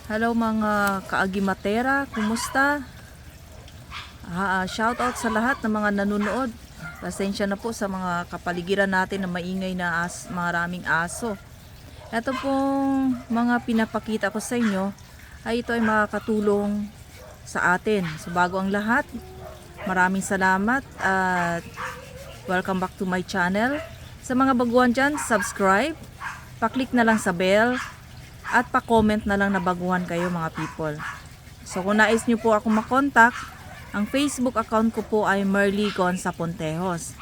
Hello mga kaagimatera, kumusta? Shout out sa lahat ng mga nanonood. Pasensya na po sa mga kapaligiran natin na maingay na maraming aso. Ito pong mga pinapakita ko sa inyo ay ito ay makakatulong sa atin. So bago ang lahat, maraming salamat at welcome back to my channel. Sa mga baguhan dyan, subscribe, paklik na lang sa bell, at pa-comment na lang na baguhan kayo mga people. So kung nais nyo po ako makontak, ang Facebook account ko po ay Merly Gonza Pontejos.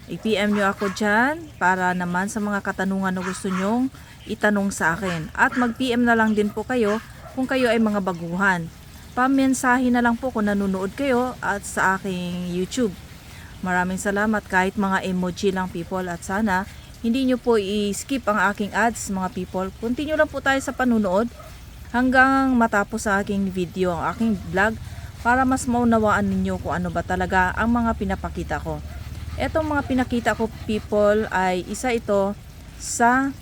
I-PM nyo ako dyan para naman sa mga katanungan na gusto nyong itanong sa akin. At mag-PM na lang din po kayo kung kayo ay mga baguhan. Pamensahe na lang po kung nanonood kayo at sa aking YouTube. Maraming salamat kahit mga emoji lang people, at sana hindi nyo po i-skip ang aking ads mga people. Continue lang po tayo sa panunood hanggang matapos sa aking video, ang aking vlog, para mas maunawaan ninyo kung ano ba talaga ang mga pinapakita ko. Etong mga pinakita ko people ay isa ito sa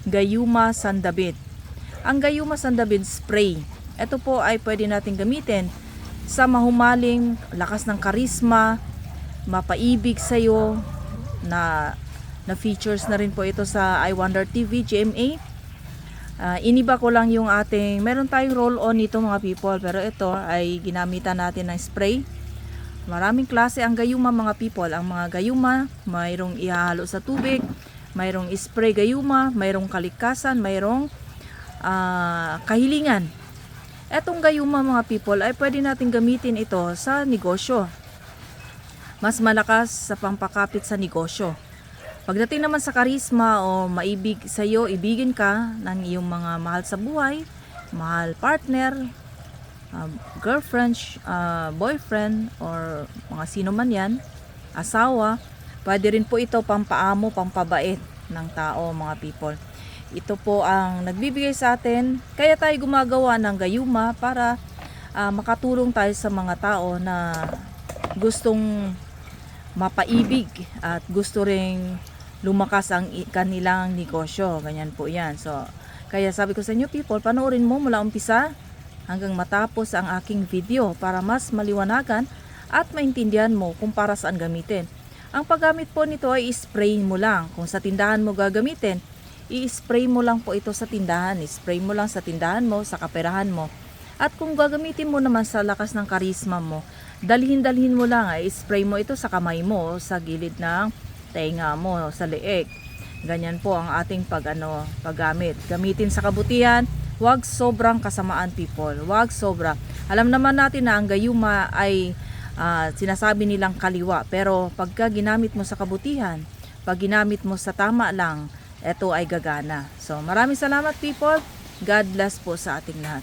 Gayuma Sandabid. Ang Gayuma Sandabid spray, ito po ay pwede natin gamitin sa mahumaling, lakas ng karisma, mapaibig sa'yo na features na rin po ito sa I Wonder TV GMA. Iniba ko lang yung ating, meron tayong roll-on nito mga people, pero ito ay ginamitan natin ng spray. Maraming klase ang gayuma mga people. Ang mga gayuma, mayroong ihahalo sa tubig, mayroong spray gayuma, mayroong kalikasan, mayroong kahilingan. Etong gayuma mga people ay pwede natin gamitin ito sa negosyo. Mas malakas sa pampakapit sa negosyo. Pagdating naman sa karisma o maibig sa iyo, ibigin ka ng iyong mga mahal sa buhay, mahal partner, girlfriend, boyfriend, or mga sino man yan, asawa, pwede rin po ito pampaamo, pampabait ng tao mga people. Ito po ang nagbibigay sa atin, kaya tayo gumagawa ng gayuma para makatulong tayo sa mga tao na gustong mapaibig at gusto ring lumakas ang kanilang negosyo. Ganyan po yan. So, kaya sabi ko sa inyo people, panoorin mo mula umpisa hanggang matapos ang aking video para mas maliwanagan at maintindihan mo kung para saan gamitin. Ang paggamit po nito ay spray mo lang. Kung sa tindahan mo gagamitin, i-spray mo lang po ito sa tindahan. I-spray mo lang sa tindahan mo, sa kaperahan mo. At kung gagamitin mo naman sa lakas ng karisma mo, dalhin mo lang, i-spray mo ito sa kamay mo, sa gilid ng tenga mo, sa leeg. Ganyan po ang ating paggamit. Gamitin sa kabutihan, huwag sobrang kasamaan people. Huwag sobra. Alam naman natin na ang gayuma ay sinasabi nilang kaliwa, pero pagka ginamit mo sa kabutihan, pag ginamit mo sa tama lang, ito ay gagana. So maraming salamat people. God bless po sa ating lahat.